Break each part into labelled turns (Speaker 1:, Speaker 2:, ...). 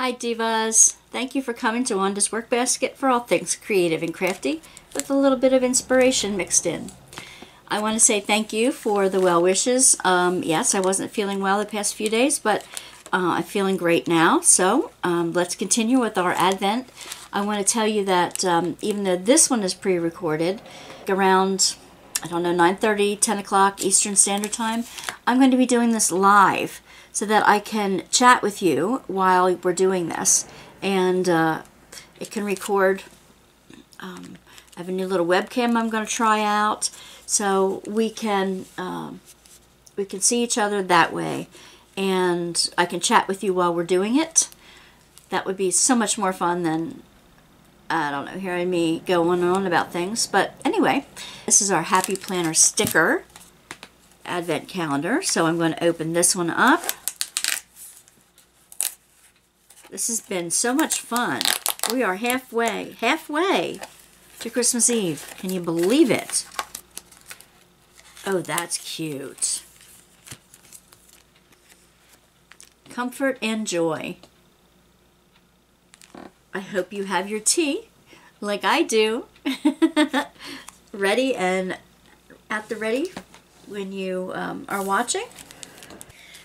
Speaker 1: Hi Divas! Thank you for coming to Wanda's Workbasket for all things creative and crafty with a little bit of inspiration mixed in. I want to say thank you for the well wishes. Yes, I wasn't feeling well the past few days, but I'm feeling great now. So let's continue with our Advent. I want to tell you that even though this one is pre-recorded, around, I don't know, 9:30, 10 o'clock Eastern Standard Time, I'm going to be doing this live so that I can chat with you while we're doing this. And it can record. I have a new little webcam I'm going to try out, so we can see each other that way, and I can chat with you while we're doing it. That would be so much more fun than, I don't know, hearing me going on about things. But anyway, this is our Happy Planner sticker Advent calendar, so I'm going to open this one up. This has been so much fun. We are halfway to Christmas Eve. Can you believe it? Oh, that's cute. Comfort and joy. I hope you have your tea, like I do, ready and at the ready when you are watching.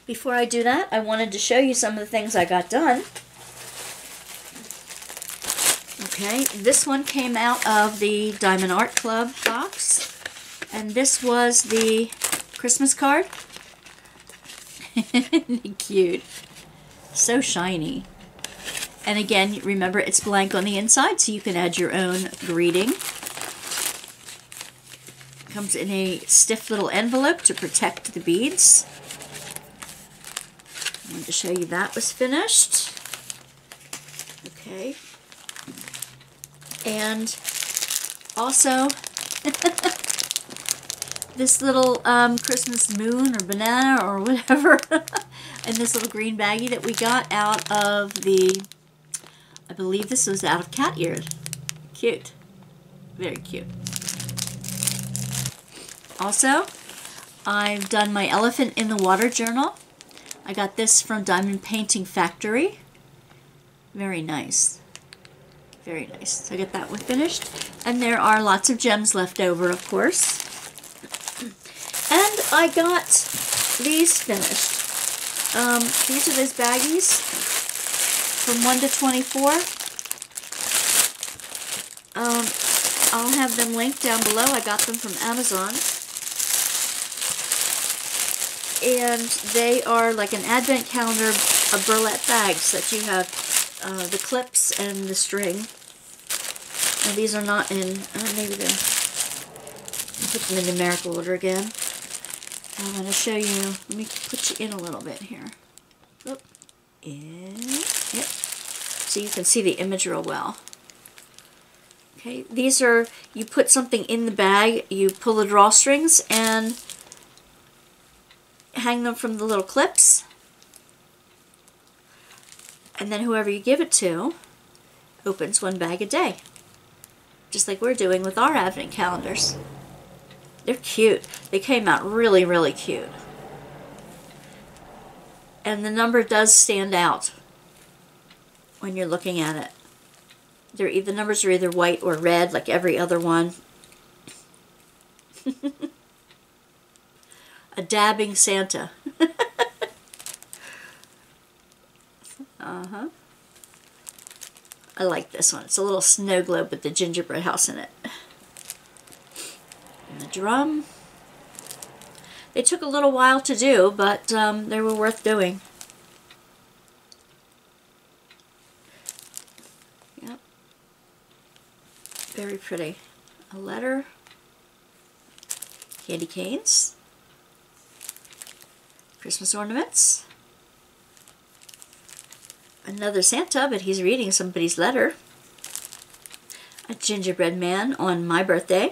Speaker 1: Before I do that, I wanted to show you some of the things I got done. Okay, this one came out of the Diamond Art Club box, and this was the Christmas card. Cute. So shiny. And again, remember, it's blank on the inside, so you can add your own greeting. Comes in a stiff little envelope to protect the beads. I wanted to show you that was finished. Okay. And also, this little Christmas moon or banana or whatever, and this little green baggie that we got out of the, I believe this was out of Cateared. Cute. Very cute. Also, I've done my Elephant in the Water journal. I got this from Diamond Painting Factory. Very nice. Very nice. So I got that one finished. And there are lots of gems left over, of course. And I got these finished. These are those baggies from Wanda 24. I'll have them linked down below. I got them from Amazon. And they are like an advent calendar of burlap bags that you have the clips and the string. And these are not in, maybe they're, I'll put them in numerical order again. I'm going to show you, let me put you in a little bit here. Oop. In, yep. So you can see the image real well. Okay, these are, you put something in the bag, you pull the drawstrings and hang them from the little clips. And then whoever you give it to opens one bag a day. Just like we're doing with our Advent calendars. They're cute. They came out really, really cute. And the number does stand out when you're looking at it. The numbers are either white or red, like every other one. A dabbing Santa. Uh-huh. I like this one. It's a little snow globe with the gingerbread house in it. And the drum. They took a little while to do, but they were worth doing. Yep. Very pretty. A letter. Candy canes. Christmas ornaments. Another Santa, but he's reading somebody's letter. A gingerbread man on my birthday.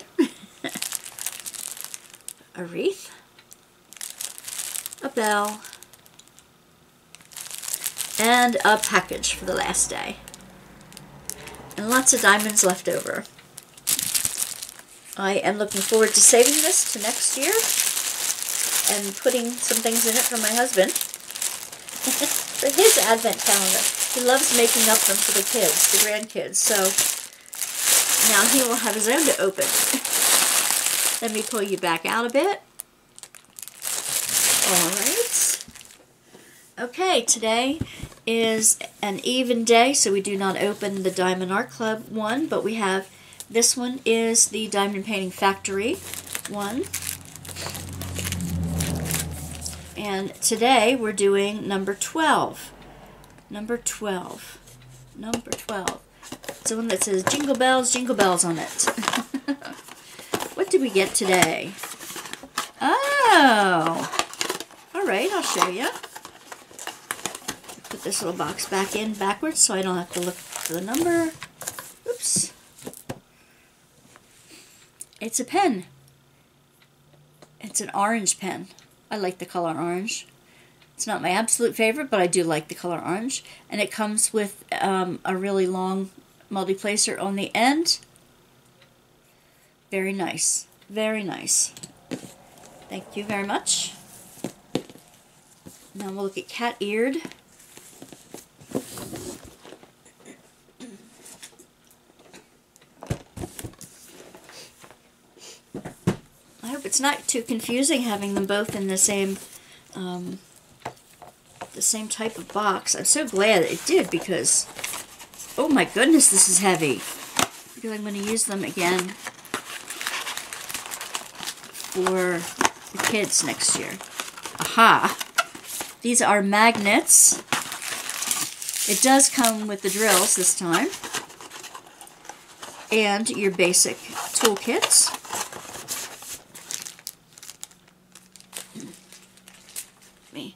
Speaker 1: A wreath. A bell. And a package for the last day. And lots of diamonds left over. I am looking forward to saving this to next year and putting some things in it for my husband. For his Advent calendar. He loves making up them for the kids, the grandkids. So now he will have his own to open. Let me pull you back out a bit. All right. Okay, today is an even day, so we do not open the Diamond Art Club one, but we have, this one is the Diamond Painting Factory one. And today we're doing number 12. Number 12. Number 12. It's the one that says Jingle Bells on it. What did we get today? Oh! Alright, I'll show you. Put this little box back in backwards so I don't have to look for the number. Oops. It's a pen. It's an orange pen. I like the color orange. It's not my absolute favorite, but I do like the color orange. And it comes with a really long multi-placer on the end. Very nice. Very nice. Thank you very much. Now we'll look at Cateared. I hope it's not too confusing having them both in the same type of box. I'm so glad it did because, oh my goodness, this is heavy. Because I'm going to use them again for the kids next year. Aha! These are magnets. It does come with the drills this time. And your basic toolkits. Let me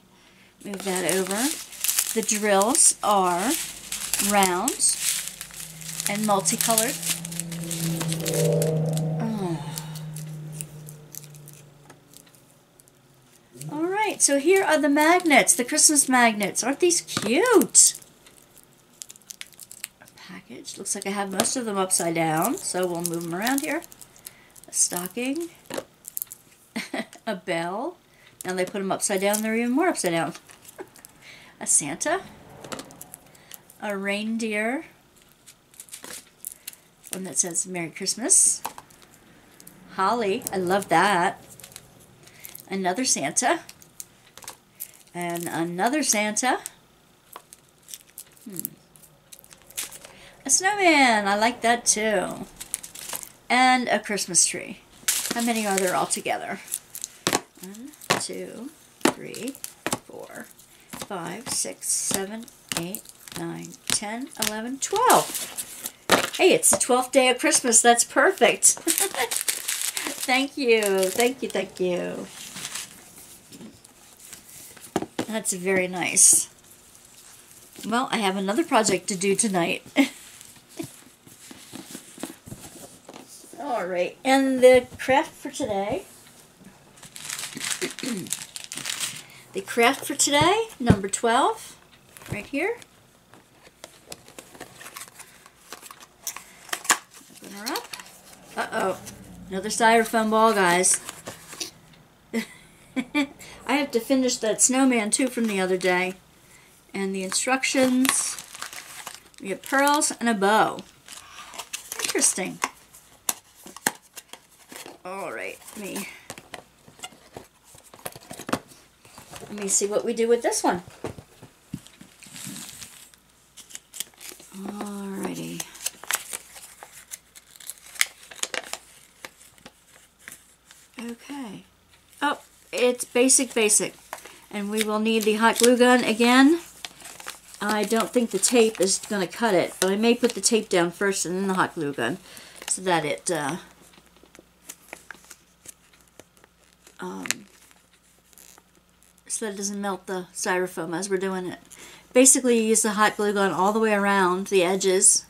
Speaker 1: move that over. The drills are round and multicolored. Alright, so here are the magnets, the Christmas magnets. Aren't these cute? A package. Looks like I have most of them upside down, so we'll move them around here. A stocking. A bell. Now they put them upside down, they're even more upside down. A Santa. A reindeer. One that says Merry Christmas. Holly. I love that. Another Santa. And another Santa. A snowman. I like that too. And a Christmas tree. How many are there altogether? 1, 2, 3, 4, 5, 6, 7, 8, 9, 10, 11, 12. Hey, it's the 12th day of Christmas. That's perfect. Thank you. Thank you. Thank you. That's very nice. Well, I have another project to do tonight. Alright, and the craft for today. The craft for today, number 12, right here. Open her up. Uh-oh, another styrofoam ball, guys. I have to finish that snowman too from the other day. And the instructions, we have pearls and a bow. Interesting. Alright, let me see what we do with this one. Alrighty. Okay. Oh, it's basic. And we will need the hot glue gun again. I don't think the tape is going to cut it, but I may put the tape down first and then the hot glue gun so that it doesn't melt the styrofoam as we're doing it. Basically, you use the hot glue gun all the way around the edges,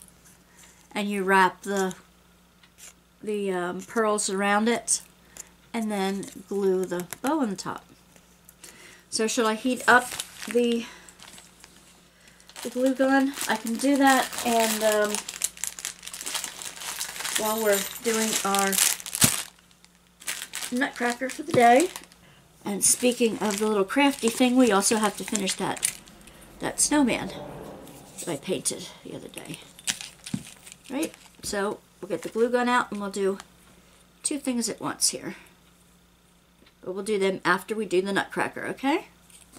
Speaker 1: and you wrap the pearls around it, and then glue the bow on the top. So should I heat up the glue gun? I can do that, and while we're doing our nutcracker for the day. And speaking of the little crafty thing, we also have to finish that snowman. that I painted the other day. Right? So we'll get the glue gun out and we'll do 2 things at once here. But we'll do them after we do the nutcracker, okay?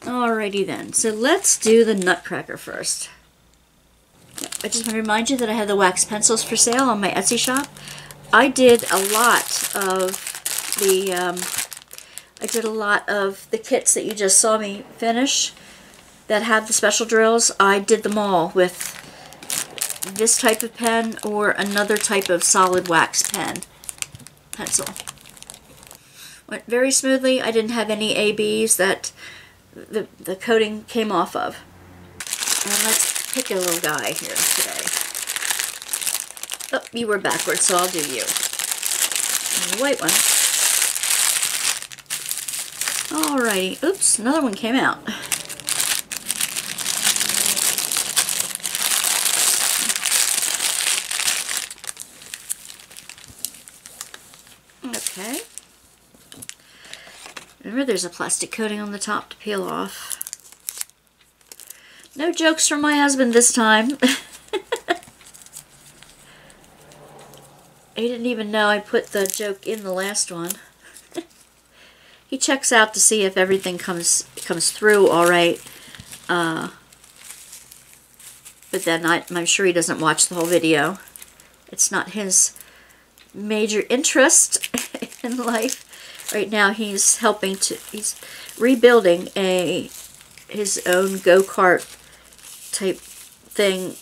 Speaker 1: Alrighty then. So let's do the nutcracker first. I just want to remind you that I have the wax pencils for sale on my Etsy shop. I did a lot of the kits that you just saw me finish that have the special drills. I did them all with this type of pen or another type of solid wax pencil. Went very smoothly. I didn't have any ABs that the coating came off of. And let's pick a little guy here today. Oh, you were backwards, so I'll do you. And the white one. Alrighty. Oops, another one came out. Okay. Remember, there's a plastic coating on the top to peel off. No jokes from my husband this time. He didn't even know I put the joke in the last one. He checks out to see if everything comes through all right. But then I'm sure he doesn't watch the whole video. It's not his major interest in life. Right now he's he's rebuilding his own go-kart type thing.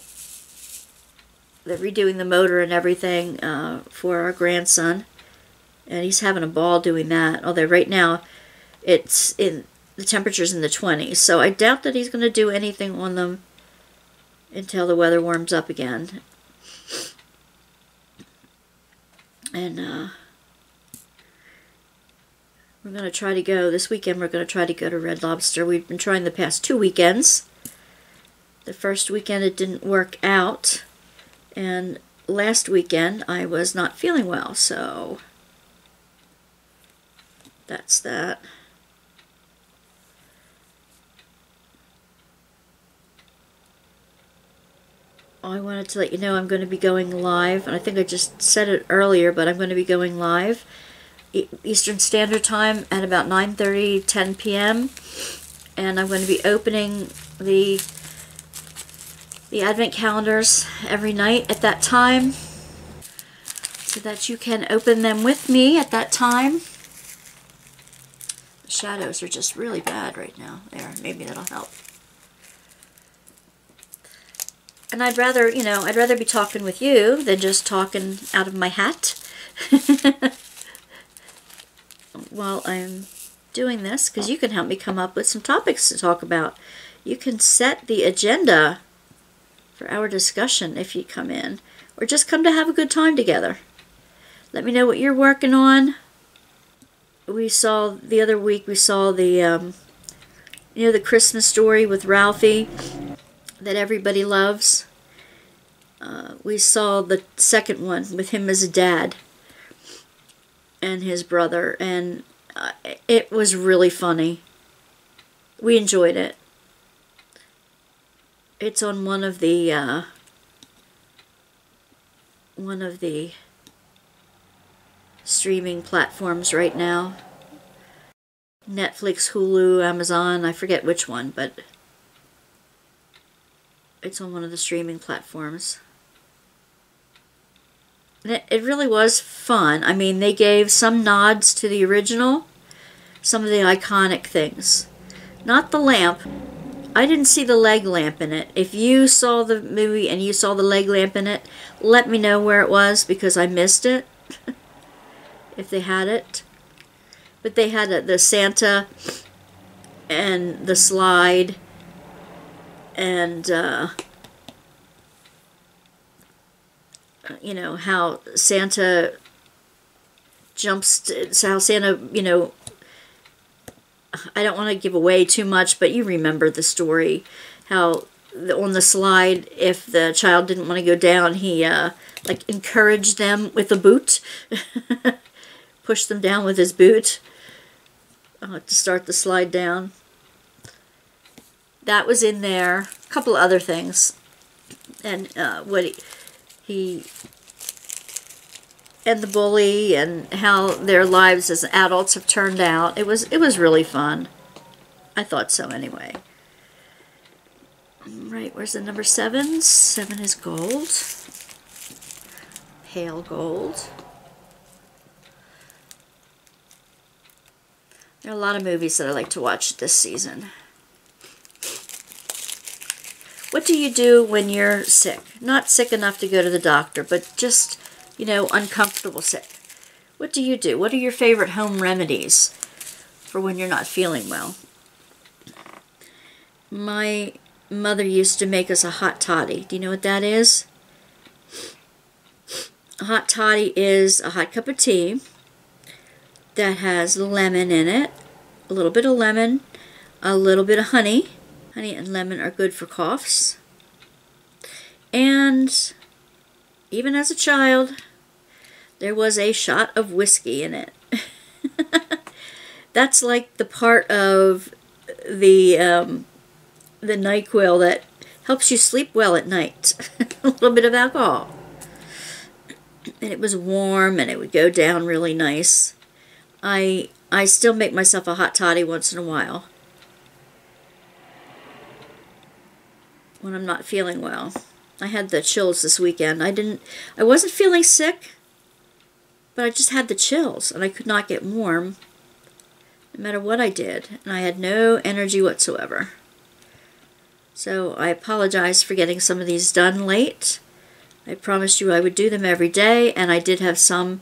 Speaker 1: They're redoing the motor and everything for our grandson, and he's having a ball doing that. Although right now the temperature's in the 20s, so I doubt that he's going to do anything on them until the weather warms up again. And we're going to try to go this weekend. We're going to try to go to Red Lobster. We've been trying the past 2 weekends. The first weekend it didn't work out. And last weekend I was not feeling well, so that's that. I wanted to let you know I'm going to be going live, and I think I just said it earlier, but I'm going to be going live Eastern Standard Time at about 9:30, 10 p.m. And I'm going to be opening the advent calendars every night at that time, so that you can open them with me at that time. The shadows are just really bad right now. There, maybe that'll help. And I'd rather be talking with you than just talking out of my hat while I'm doing this, because you can help me come up with some topics to talk about. You can set the agenda for our discussion if you come in, or just come to have a good time together. Let me know what you're working on. The other week we saw the the Christmas Story with Ralphie that everybody loves. We saw the second one with him as a dad and his brother, and it was really funny. We enjoyed it. It's on one of the streaming platforms right now. Netflix, Hulu, Amazon, I forget which one, but it's on one of the streaming platforms. And it really was fun. I mean, they gave some nods to the original, some of the iconic things. Not the lamp. I didn't see the leg lamp in it. If you saw the movie and you saw the leg lamp in it, let me know where it was, because I missed it. If they had it. But they had the Santa and the slide and how Santa jumps, how Santa, I don't want to give away too much, but you remember the story, how on the slide, if the child didn't want to go down, he like encouraged them with a boot, pushed them down with his boot to start the slide down. That was in there. A couple other things. and what he and the bully and how their lives as adults have turned out. It was really fun. I thought so anyway. Right, where's the number 7? 7 is gold. Pale gold. There are a lot of movies that I like to watch this season. What do you do when you're sick? Not sick enough to go to the doctor, but just, you know, uncomfortable sick. What do you do? What are your favorite home remedies for when you're not feeling well? My mother used to make us a hot toddy. Do you know what that is? A hot toddy is a hot cup of tea that has lemon in it, a little bit of lemon, a little bit of honey. Honey and lemon are good for coughs. And even as a child, there was a shot of whiskey in it. That's like the part of the NyQuil that helps you sleep well at night. A little bit of alcohol. And it was warm and it would go down really nice. I still make myself a hot toddy once in a while when I'm not feeling well. I had the chills this weekend. I wasn't feeling sick, but I just had the chills and I could not get warm no matter what I did, and I had no energy whatsoever. So I apologize for getting some of these done late. I promised you I would do them every day, and I did have some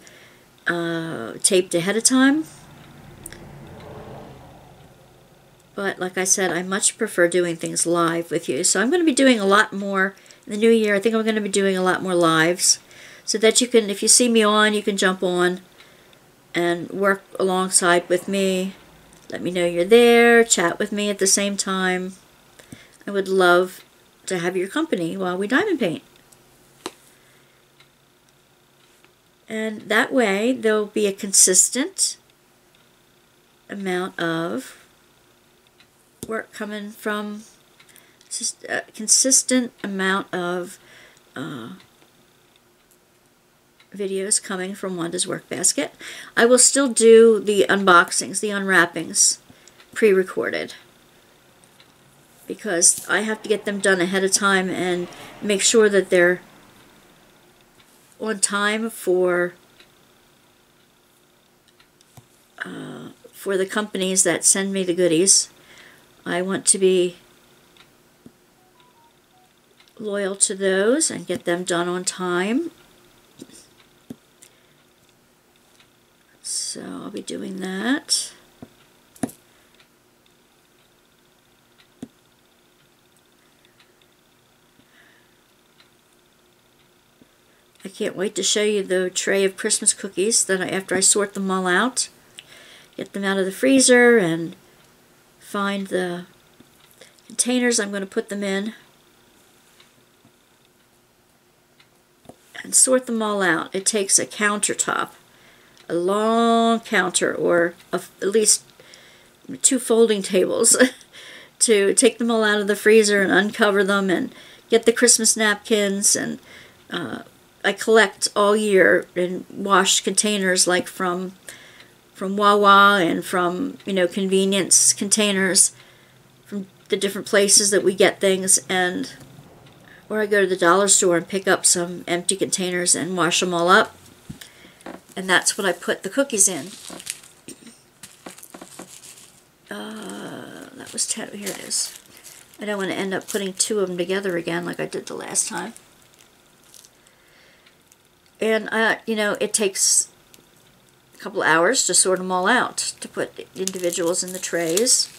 Speaker 1: taped ahead of time. But like I said, I much prefer doing things live with you. So I'm going to be doing a lot more in the new year. I think I'm going to be doing a lot more lives so that you can, if you see me on, you can jump on and work alongside with me. Let me know you're there. Chat with me at the same time. I would love to have your company while we diamond paint. And that way, there'll be a consistent amount of work coming from, just a consistent amount of videos coming from Wanda's Workbasket. I will still do the unboxings, the unwrappings, pre-recorded, because I have to get them done ahead of time and make sure that they're on time for the companies that send me the goodies. I want to be loyal to those and get them done on time. So I'll be doing that. I can't wait to show you the tray of Christmas cookies that after I sort them all out, get them out of the freezer and find the containers I'm going to put them in and sort them all out. It takes a countertop, a long counter, or at least 2 folding tables to take them all out of the freezer and uncover them and get the Christmas napkins. And I collect all year in washed containers, like from Wawa and from, you know, convenience containers from the different places that we get things, and or I go to the dollar store and pick up some empty containers and wash them all up, and that's what I put the cookies in. That was 10. Here it is. I don't want to end up putting 2 of them together again like I did the last time. And you know, it takes a couple hours to sort them all out, to put individuals in the trays.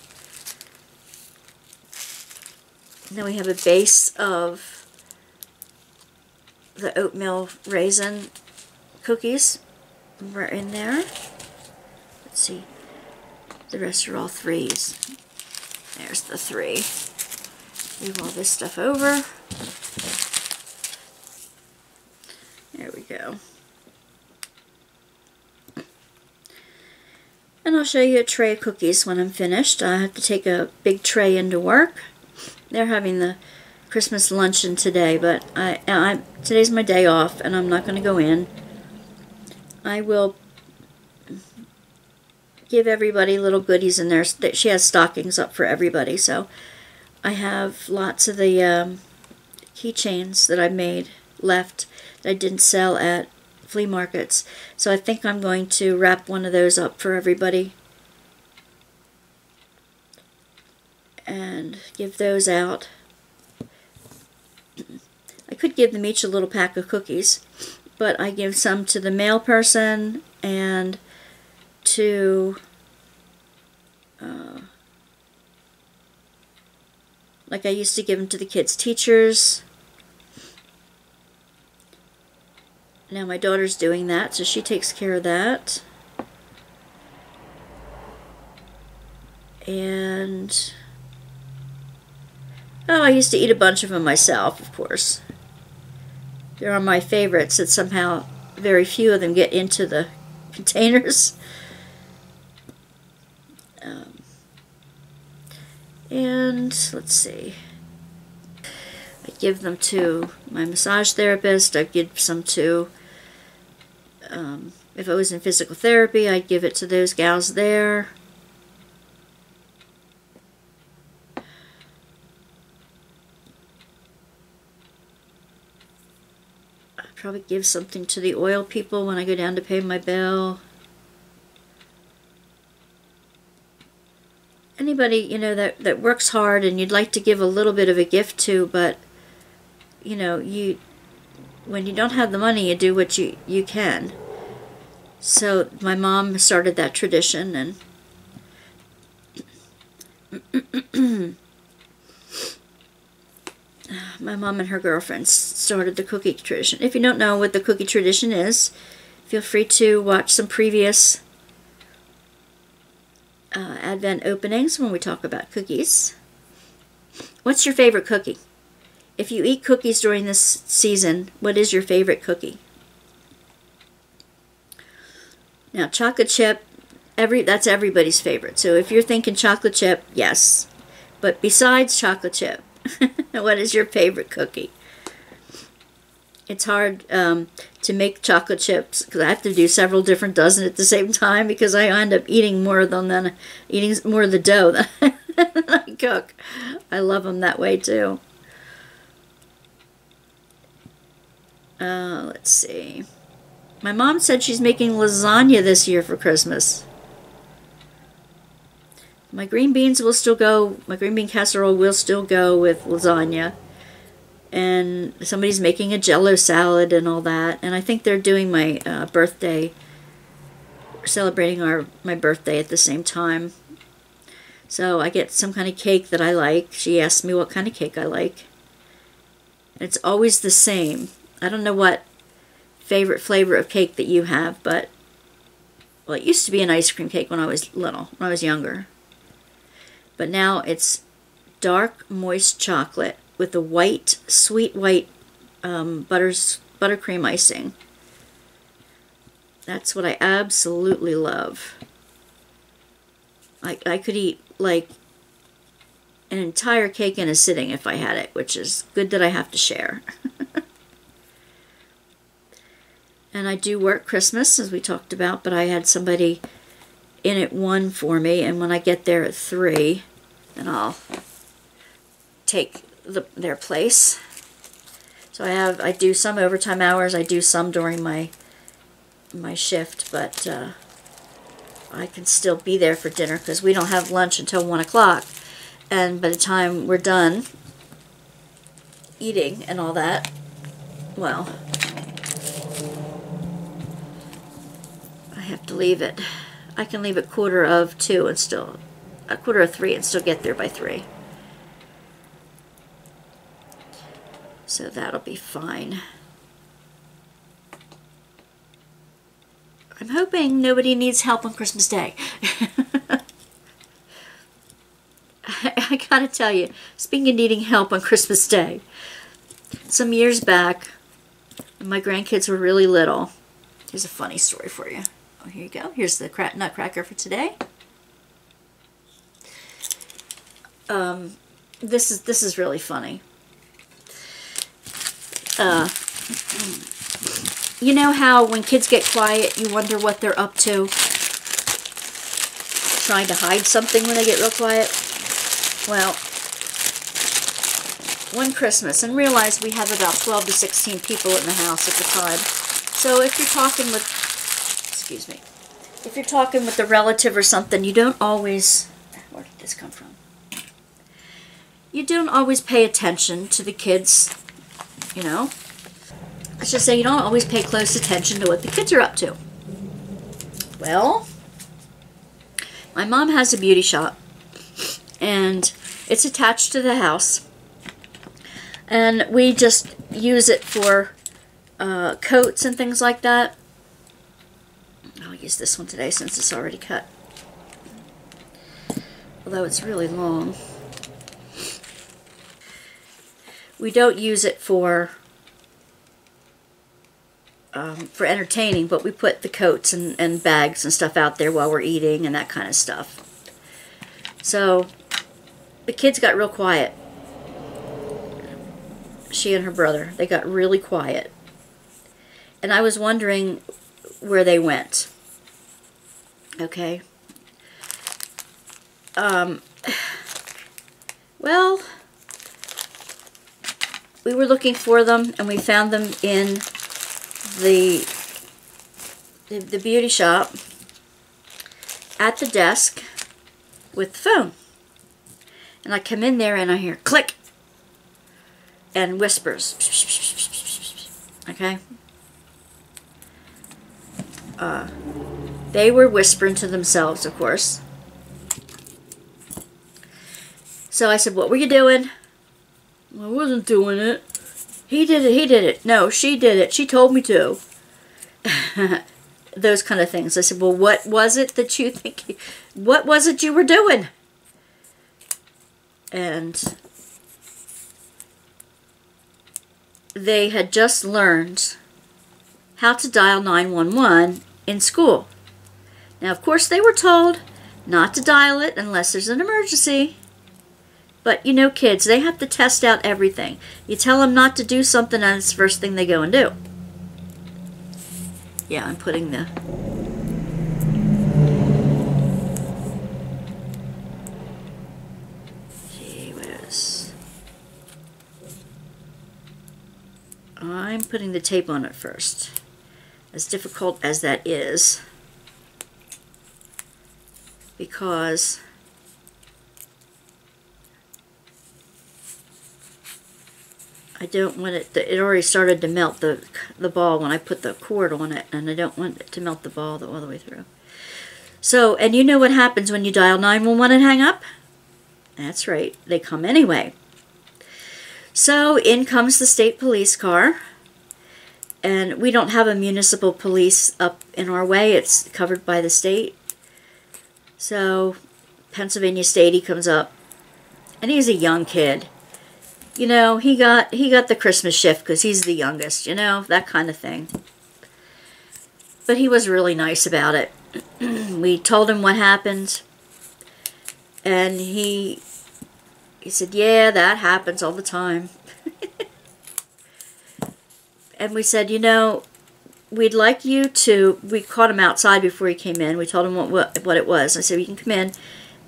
Speaker 1: And then we have a base of the oatmeal raisin cookies. We're in there. Let's see. The rest are all 3s. There's the 3. Move all this stuff over. There we go. And I'll show you a tray of cookies when I'm finished. I have to take a big tray into work. They're having the Christmas luncheon today, but today's my day off, and I'm not going to go in. I will give everybody little goodies in there. She has stockings up for everybody, so I have lots of the keychains that I made left that I didn't sell at flea markets. So I think I'm going to wrap one of those up for everybody and give those out. I could give them each a little pack of cookies, but I give some to the mail person and to like I used to give them to the kids' teachers. Now my daughter's doing that, so she takes care of that. And oh, I used to eat a bunch of them myself, of course. They're on my favorites that somehow very few of them get into the containers. And let's see. I give them to my massage therapist. I give some to, if I was in physical therapy, I'd give it to those gals there. I'd probably give something to the oil people when I go down to pay my bill. Anybody, you know, that works hard and you'd like to give a little bit of a gift to, but, you know, when you don't have the money, you do what you can. So my mom started that tradition, and my mom and her girlfriends started the cookie tradition. If you don't know what the cookie tradition is, feel free to watch some previous Advent openings when we talk about cookies. What's your favorite cookie? If you eat cookies during this season, what is your favorite cookie? Now, chocolate chip, that's everybody's favorite. So if you're thinking chocolate chip, yes. But besides chocolate chip, what is your favorite cookie? It's hard to make chocolate chips because I have to do several different dozen at the same time because I end up eating more of the dough than I cook. I love them that way too. Let's see. My mom said she's making lasagna this year for Christmas. My green beans will still go. My green bean casserole will still go with lasagna. And somebody's making a Jello salad and all that. And I think they're doing my birthday, celebrating my birthday at the same time. So I get some kind of cake that I like. She asked me what kind of cake I like. It's always the same. I don't know what favorite flavor of cake that you have, but, well, it used to be an ice cream cake when I was little, when I was younger. But now it's dark, moist chocolate with a white, sweet white buttercream icing. That's what I absolutely love. I could eat like an entire cake in a sitting if I had it, which is good that I have to share. And I do work Christmas, as we talked about, but I had somebody in at 1 for me, and when I get there at 3, then I'll take their place. So I do some overtime hours. I do some during my shift, but I can still be there for dinner because we don't have lunch until 1 o'clock. And by the time we're done eating and all that, well, I have to leave it. I can leave at 2:45 and still, 2:45 and still get there by 3. So that'll be fine. I'm hoping nobody needs help on Christmas Day. I gotta tell you, speaking of needing help on Christmas Day, some years back, when my grandkids were really little, here's a funny story for you. Oh, here you go. Here's the nutcracker for today. This is really funny. You know how when kids get quiet, you wonder what they're up to? Trying to hide something when they get real quiet? Well, one Christmas, and realize we have about 12 to 16 people in the house at the time. So if you're talking with, excuse me, if you're talking with a relative or something, you don't always, where did this come from? You don't always pay attention to the kids, you know. Let's just say you don't always pay close attention to what the kids are up to. Well, my mom has a beauty shop, and it's attached to the house. And we just use it for coats and things like that. I'll use this one today since it's already cut. Although it's really long. We don't use it for entertaining, but we put the coats and bags and stuff out there while we're eating and that kind of stuff. So the kids got real quiet. She and her brother, they got really quiet. And I was wondering where they went. Okay. Well, we were looking for them, and we found them in the beauty shop at the desk with the phone. And I come in there and I hear click and whispers. Okay? They were whispering to themselves, of course. So I said, what were you doing? I wasn't doing it. He did it, he did it. No, she did it. She told me to. Those kind of things. I said, well, what was it that you think? What was it you were doing? And they had just learned how to dial 911 in school. Now, of course, they were told not to dial it unless there's an emergency. But, you know, kids, they have to test out everything. You tell them not to do something, and it's the first thing they go and do. Yeah, I'm putting the... Gee whiz. I'm putting the tape on it first. As difficult as that is. Because... I don't want it, it already started to melt the ball when I put the cord on it, and I don't want it to melt the ball all the way through. So, and you know what happens when you dial 911 and hang up? That's right, they come anyway. So, in comes the state police car, and we don't have a municipal police up in our way, it's covered by the state. So, Pennsylvania State, he comes up, and he's a young kid. You know, he got the Christmas shift because he's the youngest, you know, that kind of thing. But he was really nice about it. We told him what happened, and he said, yeah, that happens all the time. And we said, you know, we'd like you to, we caught him outside before he came in. We told him what it was. I said, you can come in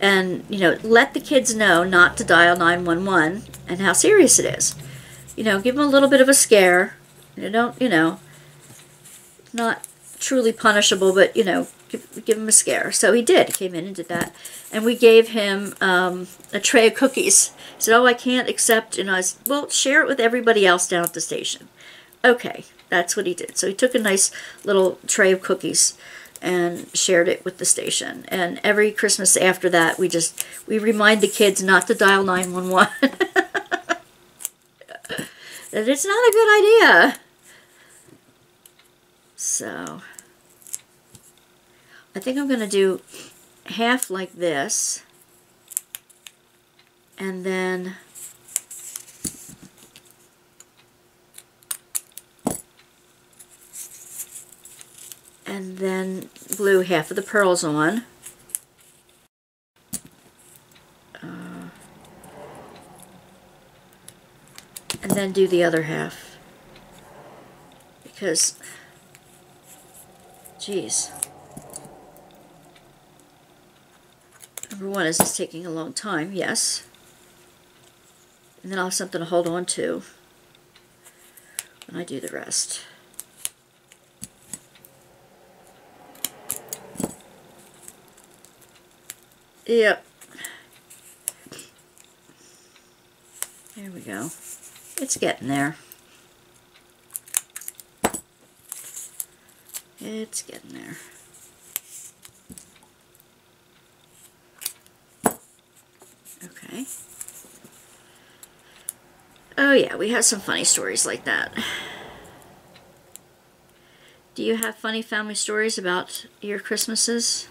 Speaker 1: and, you know, let the kids know not to dial 911 and how serious it is. You know, give them a little bit of a scare. You don't, you know, not truly punishable, but, you know, give him a scare. So he did. He came in and did that. And we gave him a tray of cookies. He said, oh, I can't accept. And I said, well, share it with everybody else down at the station. Okay, that's what he did. So he took a nice little tray of cookies and shared it with the station. And every Christmas after that, we remind the kids not to dial 911. That it's not a good idea. So, I think I'm going to do half like this. And then... glue half of the pearls on. And then do the other half. because, geez. Number one, is this taking a long time? Yes. And then I'll have something to hold on to when I do the rest. Yep. There we go. It's getting there. It's getting there. Okay. Oh yeah, we have some funny stories like that. Do you have funny family stories about your Christmases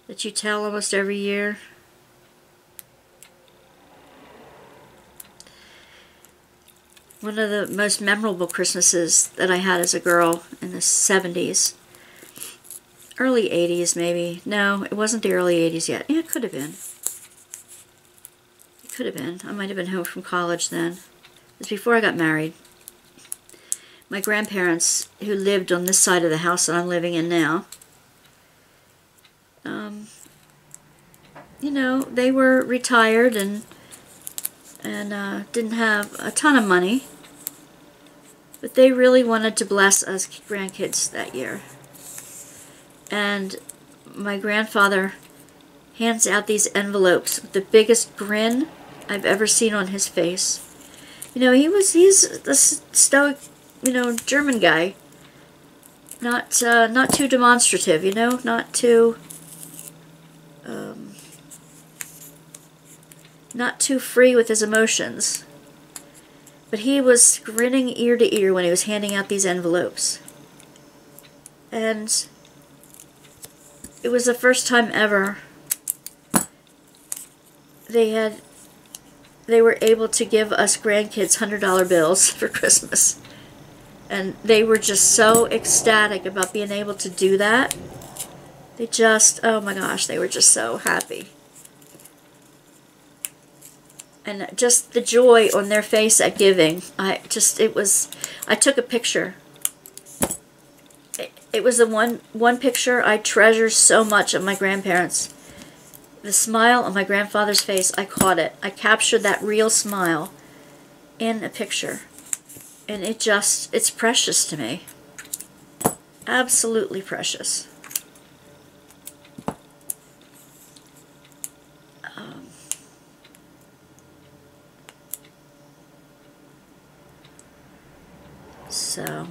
Speaker 1: that you tell almost every year? One of the most memorable Christmases that I had as a girl in the 70s, early 80s maybe. No, it wasn't the early 80s yet. Yeah, it could have been. It could have been. I might have been home from college then. It was before I got married. My grandparents, who lived on this side of the house that I'm living in now, you know, they were retired and didn't have a ton of money, but they really wanted to bless us grandkids that year. And my grandfather hands out these envelopes with the biggest grin I've ever seen on his face. You know, he's the stoic, you know, German guy. Not too demonstrative, you know, not too free with his emotions. But he was grinning ear to ear when he was handing out these envelopes. And it was the first time ever they were able to give us grandkids $100 bills for Christmas. And they were just so ecstatic about being able to do that. They just, oh my gosh, they were just so happy. And just the joy on their face at giving. I took a picture. It was the one picture I treasure so much of my grandparents. The smile on my grandfather's face, I caught it. I captured that real smile in a picture. And it's precious to me. Absolutely precious. So,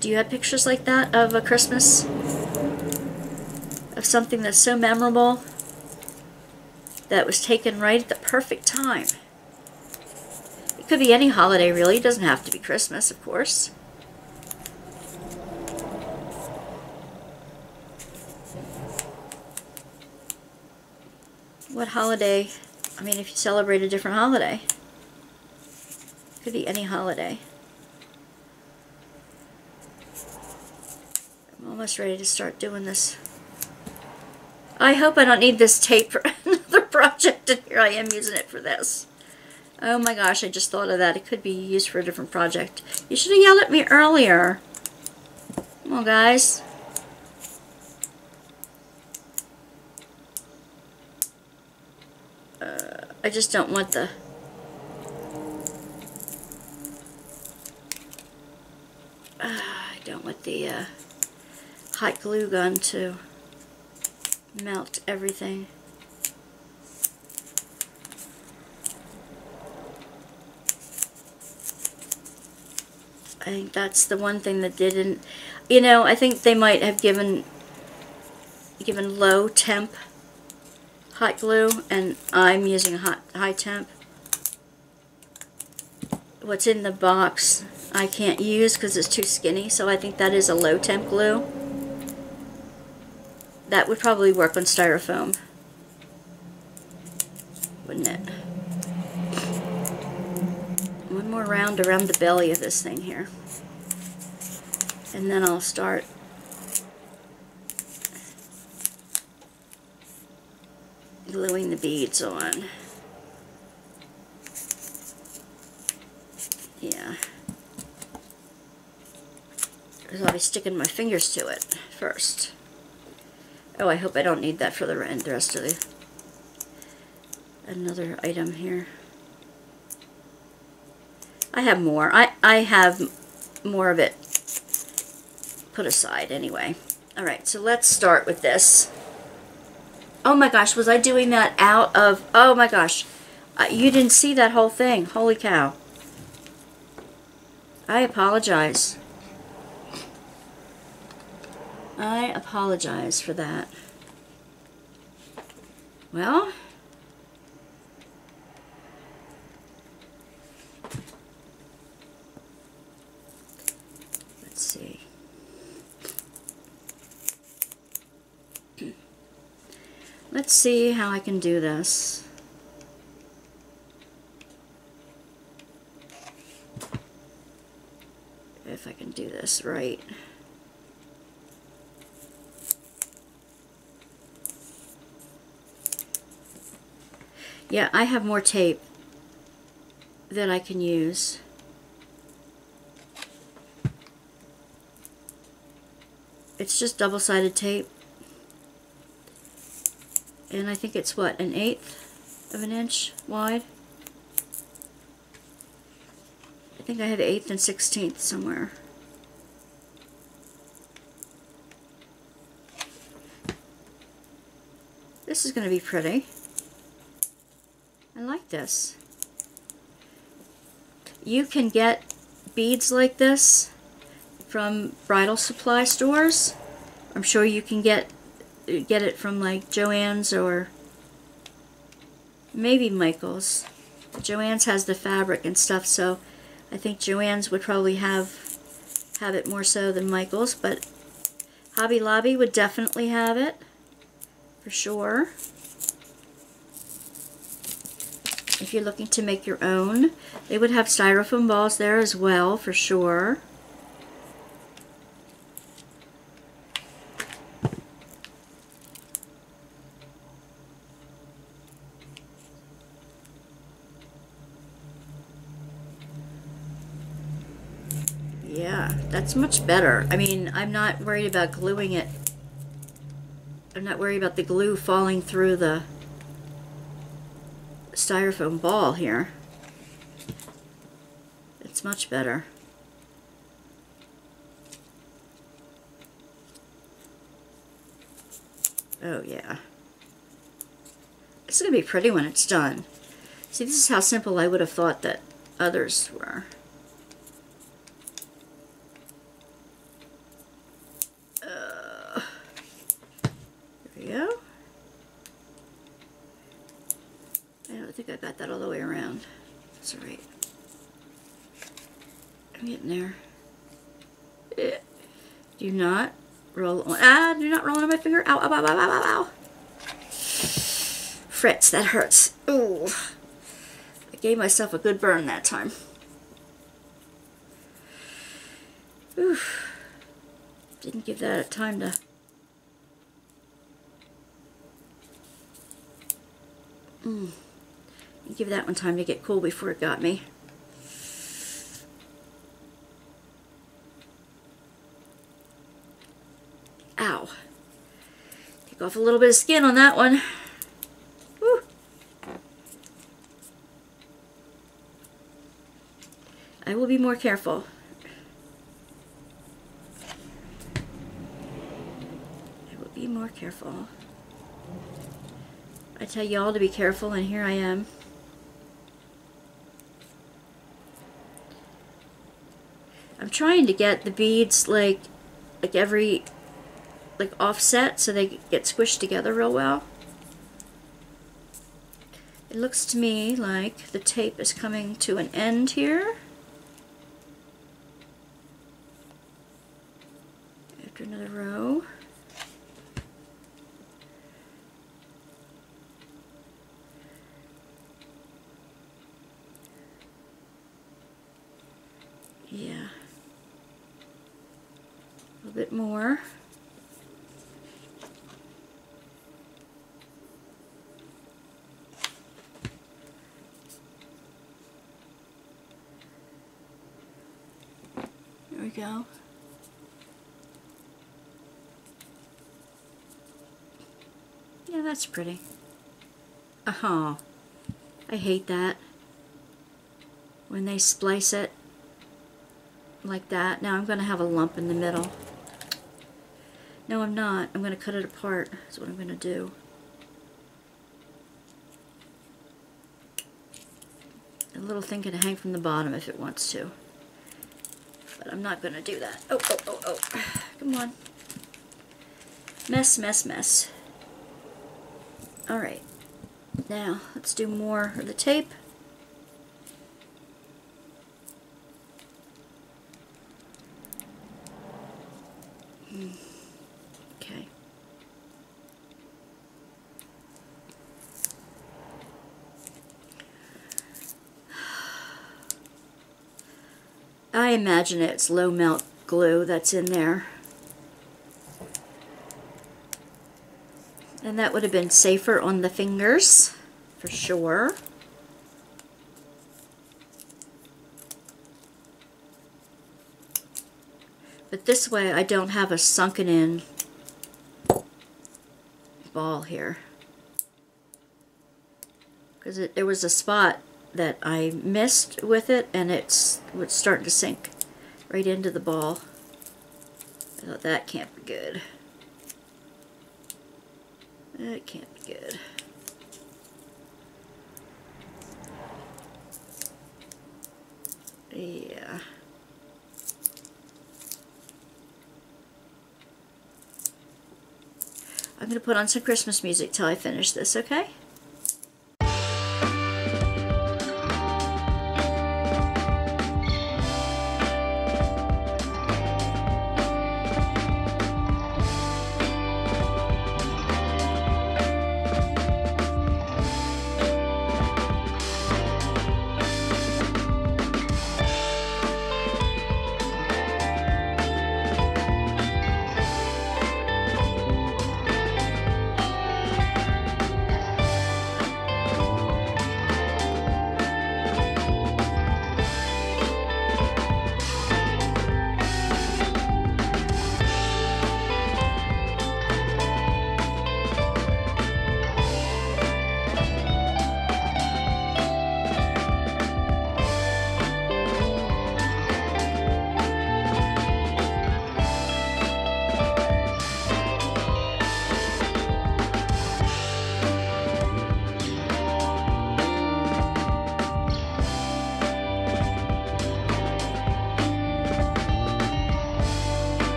Speaker 1: do you have pictures like that of a Christmas? Of something that's so memorable that was taken right at the perfect time? It could be any holiday, really. It doesn't have to be Christmas, of course. What holiday? I mean, if you celebrate a different holiday. It could be any holiday. I'm almost ready to start doing this. I hope I don't need this tape for another project, and here I am using it for this. Oh my gosh, I just thought of that. It could be used for a different project. You should have yelled at me earlier. Come on, guys. I just don't want the... I don't want the hot glue gun to melt everything. I think that's the one thing that didn't, you know, I think they might have given low temp hot glue, and I'm using a high temp. What's in the box I can't use because it's too skinny, so I think that is a low temp glue. That would probably work on styrofoam, wouldn't it? One more round around the belly of this thing here. And then I'll start gluing the beads on. Yeah. Because I'll be sticking my fingers to it first. Oh, I hope I don't need that for the rest of the... Another item here. I have more. I have more of it put aside anyway. Alright, so let's start with this. Oh my gosh, was I doing that out of... Oh my gosh. You didn't see that whole thing. Holy cow. I apologize. I apologize for that. Well... Let's see. Let's see how I can do this. If I can do this right. Yeah, I have more tape that I can use. It's just double-sided tape. And I think it's, what, 1/8 of an inch wide? I think I have 1/8 and 1/16 somewhere. This is going to be pretty. I like this. You can get beads like this from bridal supply stores. I'm sure you can get it from like Joann's or maybe Michael's. Joann's has the fabric and stuff, so I think Joann's would probably have it more so than Michael's, but Hobby Lobby would definitely have it for sure. If you're looking to make your own, they would have styrofoam balls there as well for sure. Yeah, that's much better. I mean, I'm not worried about gluing it. I'm not worried about the glue falling through the styrofoam ball here. It's much better. Oh yeah. It's going to be pretty when it's done. See, this is how simple I would have thought that others were. There we go. I don't think I got that all the way around. That's all right. I'm getting there. Do not roll on. Do not roll on my finger. Ow, ow, ow, ow, ow, ow. Fritz, that hurts. Ooh. I gave myself a good burn that time. Oof. Didn't give that time to... Give that one time to get cool before it got me. Ow. Take off a little bit of skin on that one. Woo. I will be more careful. I will be more careful. I tell y'all to be careful, and here I am. I'm trying to get the beads like every offset so they get squished together real well. It looks to me like the tape is coming to an end here. After another row. Yeah. A little bit more. we go. Yeah, that's pretty. I hate that. When they splice it like that. Now I'm going to have a lump in the middle. No, I'm not. I'm going to cut it apart. That's what I'm going to do. The little thing can hang from the bottom if it wants to. But I'm not going to do that. Oh, oh, oh, oh. Come on. Mess, mess, mess. Alright. Now, let's do more of the tape. Okay. I imagine it's low melt glue that's in there. And that would have been safer on the fingers, for sure. But this way I don't have a sunken in ball here. Because there was a spot that I missed with it, and it's starting to sink right into the ball. I thought that can't be good. That can't be good. Yeah. I'm going to put on some Christmas music till I finish this, okay?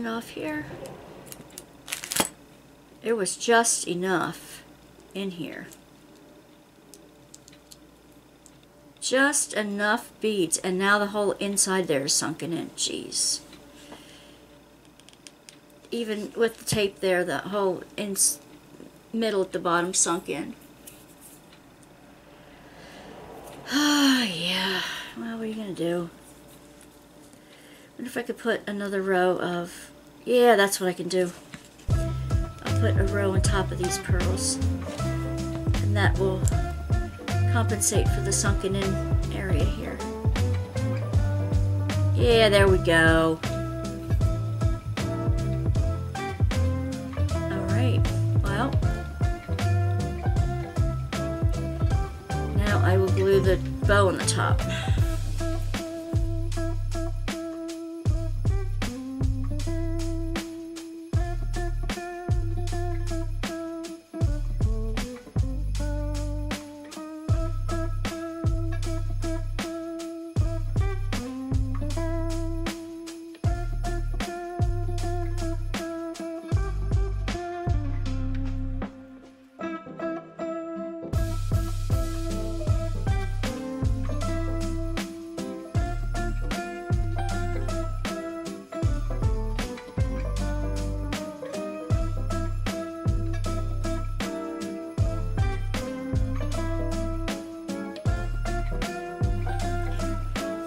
Speaker 1: it off here. There was just enough in here. Just enough beads, and now the whole inside there is sunken in. Jeez. Even with the tape there, the whole middle at the bottom sunk in. Ah, yeah. Well, what are you gonna do? I wonder if I could put another row of... Yeah, that's what I can do. I'll put a row on top of these pearls, and that will compensate for the sunken in area here. Yeah, there we go. Alright, well, now I will glue the bow on the top.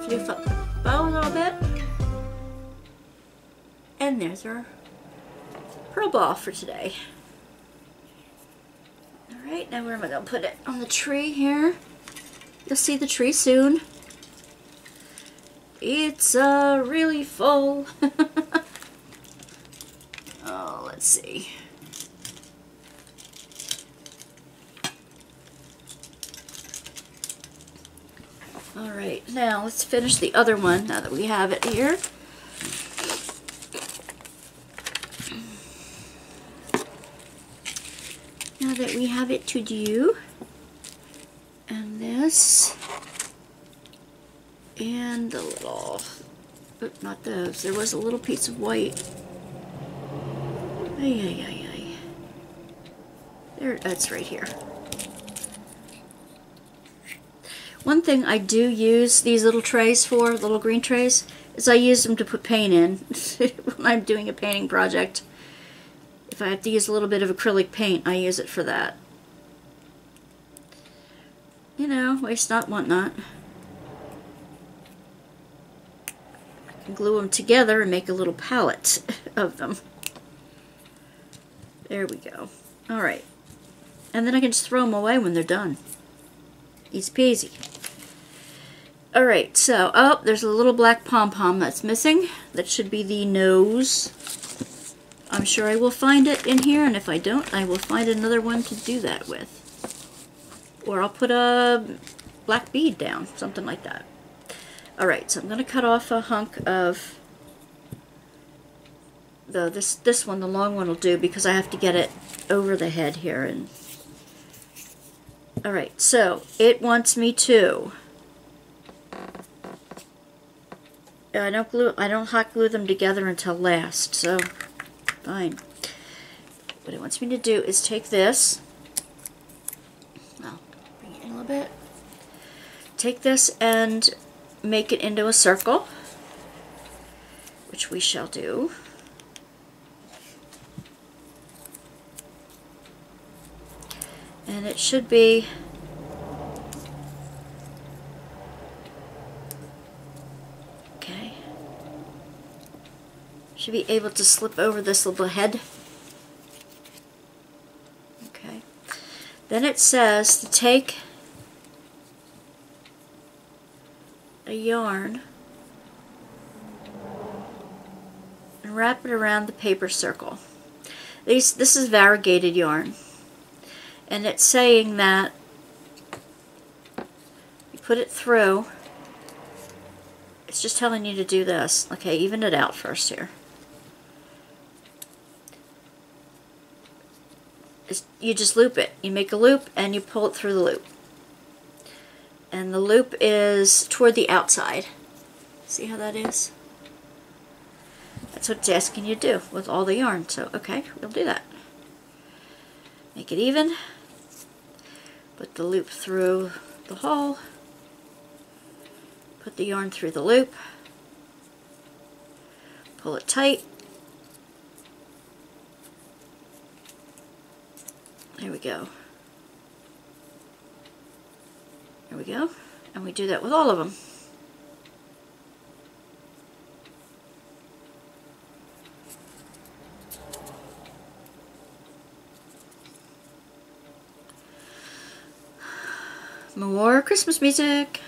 Speaker 1: Floof up the bow a little bit. And there's our pearl ball for today. Alright, now where am I going to put it? On the tree here. You'll see the tree soon. It's really full. Oh, let's see. Alright, now let's finish the other one now that we have it here. Now that we have it to do. And this. And the little, but not those. There was a little piece of white. Ay, ay, ay, ay. There, that's right here. One thing I do use these little trays for, little green trays, is I use them to put paint in when I'm doing a painting project. If I have to use a little bit of acrylic paint, I use it for that. You know, waste not, want not. I can glue them together and make a little palette of them. There we go. Alright. And then I can just throw them away when they're done. Easy peasy. Alright, so, oh, there's a little black pom-pom that's missing. That should be the nose. I'm sure I will find it in here, and if I don't, I will find another one to do that with. Or I'll put a black bead down, something like that. Alright, so I'm going to cut off a hunk of this one, the long one will do, because I have to get it over the head here. And alright, so it wants me to... I don't hot glue them together until last, so fine. What it wants me to do is take this, I'll bring it in a little bit, take this and make it into a circle, which we shall do. And it should be should be able to slip over this little head. Okay. Then it says to take a yarn and wrap it around the paper circle. This is variegated yarn. And it's saying that you put it through. It's just telling you to do this. Okay, even it out first here. You just loop it. You make a loop and you pull it through the loop. And the loop is toward the outside. See how that is? That's what it's asking you to do with all the yarn. So, okay, we'll do that. Make it even. Put the loop through the hole. Put the yarn through the loop. Pull it tight. There we go. There we go. And we do that with all of them. More Christmas music.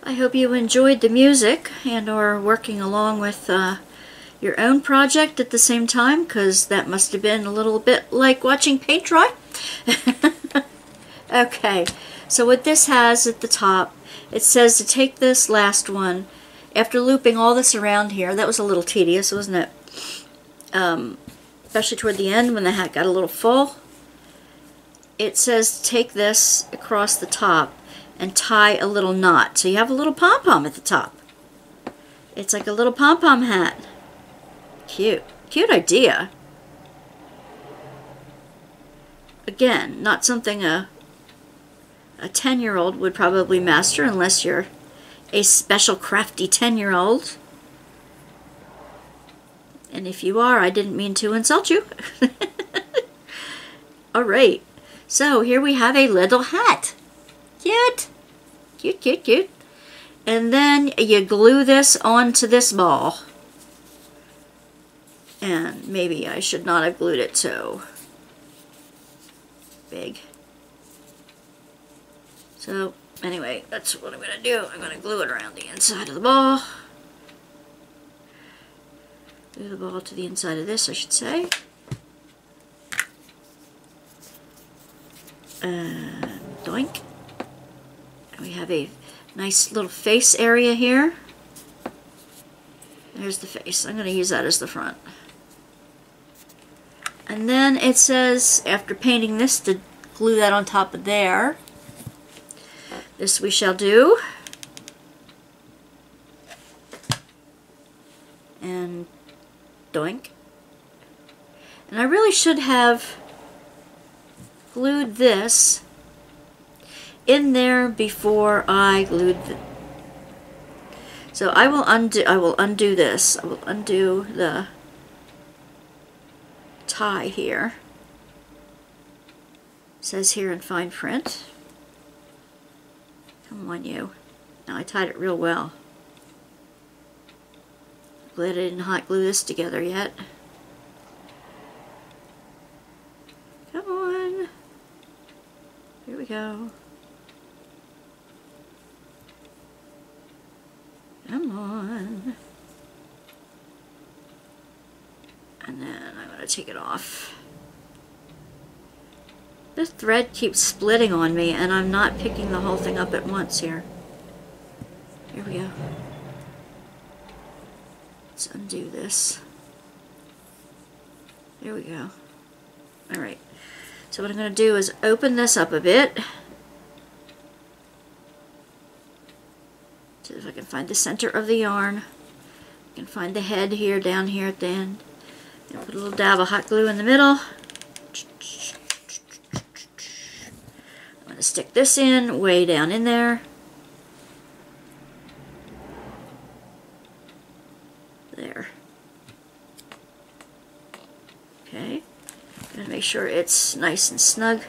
Speaker 1: I hope you enjoyed the music and are working along with your own project at the same time, because that must have been a little bit like watching paint dry. Okay, so what this has at the top, it says to take this last one, after looping all this around here. That was a little tedious, wasn't it? Especially toward the end when the hat got a little full. It says to take this across the top and tie a little knot. So you have a little pom-pom at the top. It's like a little pom-pom hat. Cute. Cute idea. Again, not something a 10-year-old would probably master unless you're a special crafty 10-year-old. And if you are, I didn't mean to insult you. Alright, so here we have a little hat. Cute. Cute, cute, cute. And then you glue this onto this ball. And maybe I should not have glued it so big. So anyway, that's what I'm going to do. I'm going to glue it around the inside of the ball. Glue the ball to the inside of this, I should say. And doink. And we have a nice little face area here. There's the face. I'm going to use that as the front. And then it says, after painting this, to glue that on top of there. This we shall do. And doink. And I really should have glued this in there before I glued the... So I will undo this. I will undo the tie here. It says here in fine print. Come on, you. Now I tied it real well. Glad I didn't hot glue this together yet. Come on. Here we go. Come on. And then I'm going to take it off. This thread keeps splitting on me, and I'm not picking the whole thing up at once here. Here we go. Let's undo this. There we go. Alright. So what I'm going to do is open this up a bit. See if I can find the center of the yarn. I can find the head here, down here at the end. And put a little dab of hot glue in the middle. I'm going to stick this in, way down in there. There. Okay. Gotta make sure it's nice and snug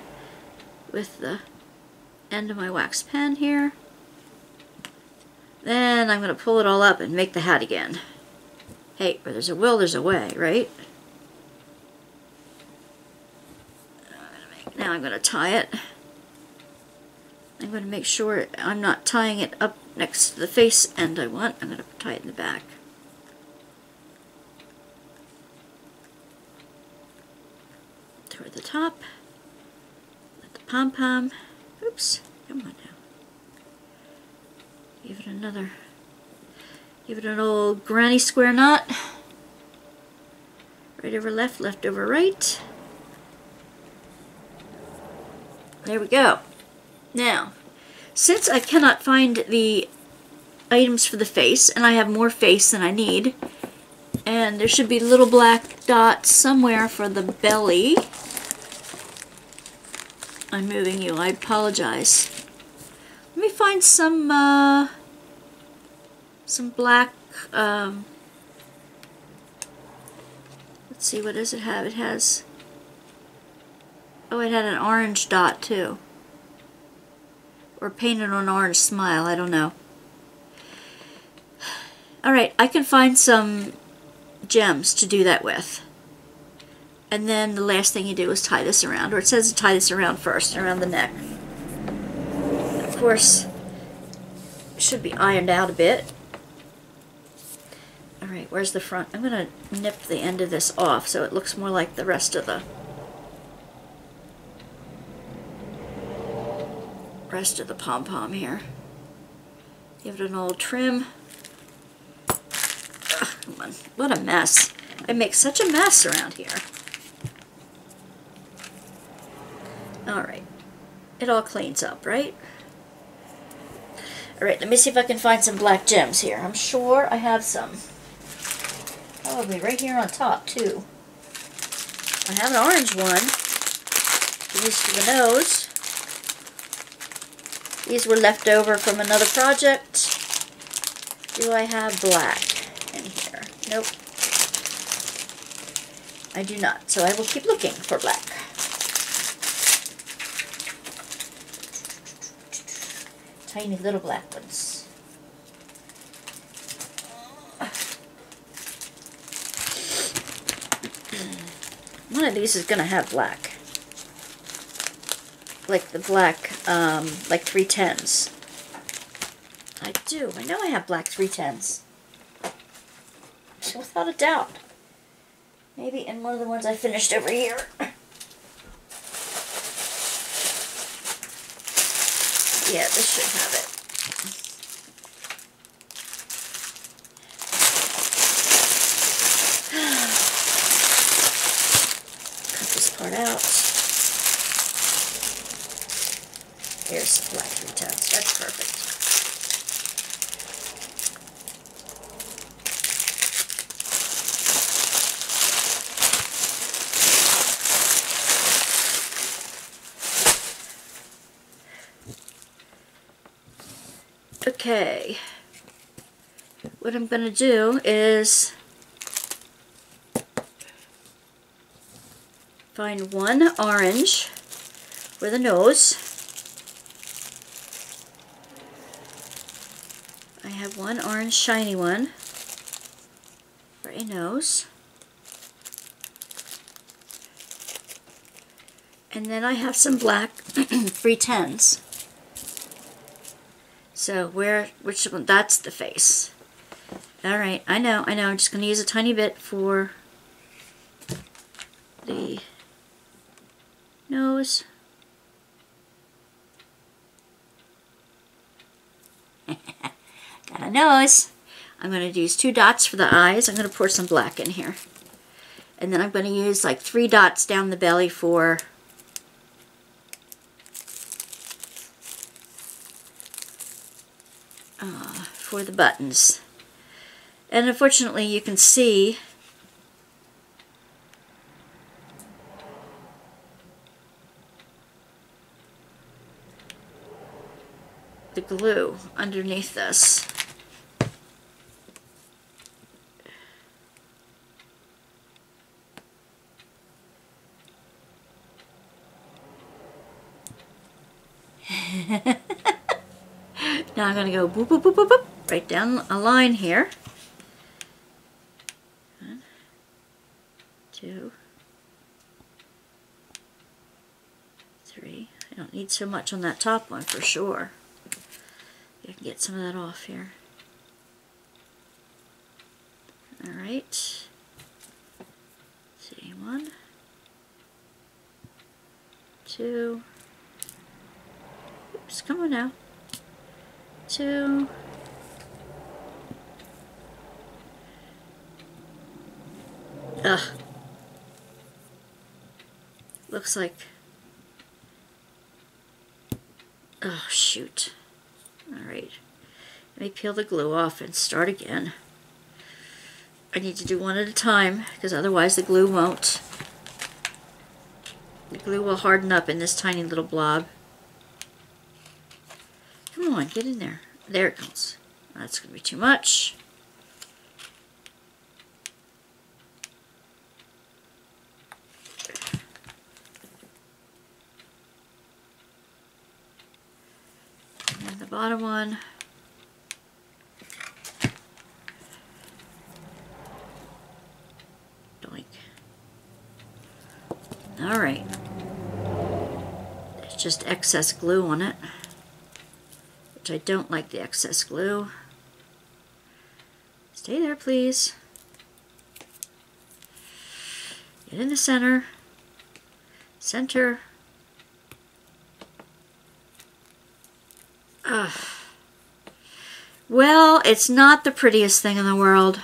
Speaker 1: with the end of my wax pen here. Then I'm going to pull it all up and make the hat again. Hey, where there's a will, there's a way, right? Now I'm going to tie it. I'm going to make sure I'm not tying it up next to the face end I want. I'm going to tie it in the back. Toward the top. Let the pom-pom. Oops. Come on now. Give it another. Give it an old granny square knot. Right over left, left over right. There we go. Now, since I cannot find the items for the face, and I have more face than I need, and there should be little black dots somewhere for the belly. I'm moving you, I apologize. Let me find some black, let's see, what does it have? It has, oh, it had an orange dot too. Or painted on an orange smile, I don't know. Alright, I can find some gems to do that with. And then the last thing you do is tie this around, or it says to tie this around first, around the neck. Of course, should be ironed out a bit. Alright, where's the front? I'm going to nip the end of this off so it looks more like the rest of the pom-pom here. Give it an old trim. Ugh, come on, what a mess. I make such a mess around here. Alright, it all cleans up, right? Alright, let me see if I can find some black gems here. I'm sure I have some. Probably right here on top, too. I have an orange one. These for the nose. These were left over from another project. Do I have black in here? Nope. I do not, so I will keep looking for black. Tiny little black ones. One of these is going to have black. Like the black, like 310s. I do. I know I have black 310s. Without a doubt. Maybe in one of the ones I finished over here. Yeah, this should have it. Cut this part out. Here's the black 310s. That's perfect. Okay, what I'm going to do is find one orange for the nose. I have one orange shiny one for a nose. And then I have some black 310s. So which one? That's the face. Alright, I know. I'm just going to use a tiny bit for the nose. Got a nose. I'm going to use 2 dots for the eyes. I'm going to pour some black in here. And then I'm going to use like 3 dots down the belly for the buttons. And unfortunately you can see the glue underneath this. Now I'm going to go boop, boop, boop, boop, boop, right down a line here. 1, 2, 3. I don't need so much on that top one for sure. I can get some of that off here. Alright. See, 1, 2. Oops, come on now. 2. Ugh. Looks like... Oh, shoot. Alright. Let me peel the glue off and start again. I need to do one at a time, because otherwise the glue won't. The glue will harden up in this tiny little blob. Come on, get in there. There it goes. That's going to be too much. And the bottom one. Doink. Alright. There's just excess glue on it. which I don't like the excess glue. Stay there, please. Get in the center. Center. Ugh. Well, it's not the prettiest thing in the world.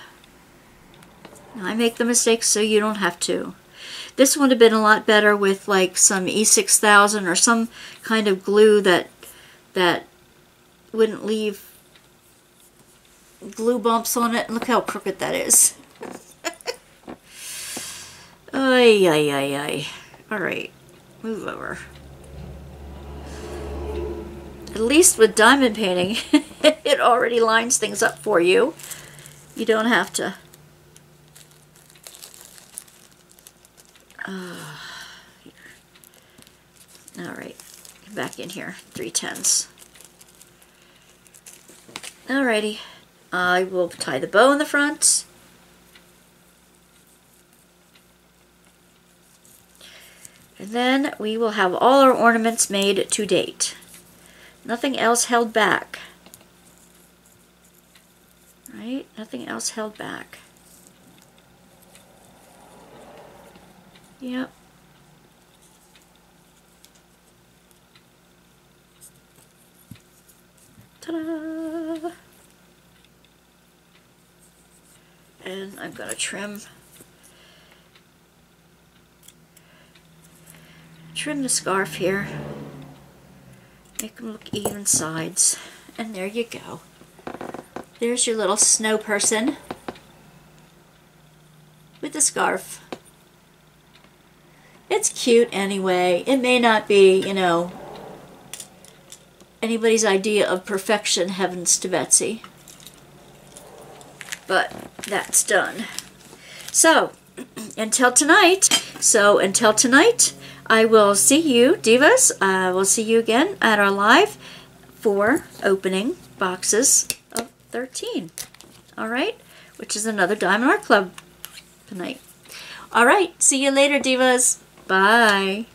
Speaker 1: I make the mistakes so you don't have to. This would have been a lot better with like some E6000 or some kind of glue that wouldn't leave glue bumps on it. Look how crooked that is. Ay, ay, ay, ay. All right, move over. At least with diamond painting, it already lines things up for you. You don't have to. Here. All right, back in here, 3/10. Alrighty, I will tie the bow in the front. And then we will have all our ornaments made to date. Nothing else held back. Right? Nothing else held back. Yep. Ta-da! And I'm going to trim the scarf here. Make them look even sides. And there you go. There's your little snow person with the scarf. It's cute anyway. It may not be, you know, anybody's idea of perfection, heavens to Betsy. But that's done. So, until tonight, I will see you, Divas. I will see you again at our live for opening boxes of 13. All right? Which is another Diamond Art Club tonight. All right. See you later, Divas. Bye.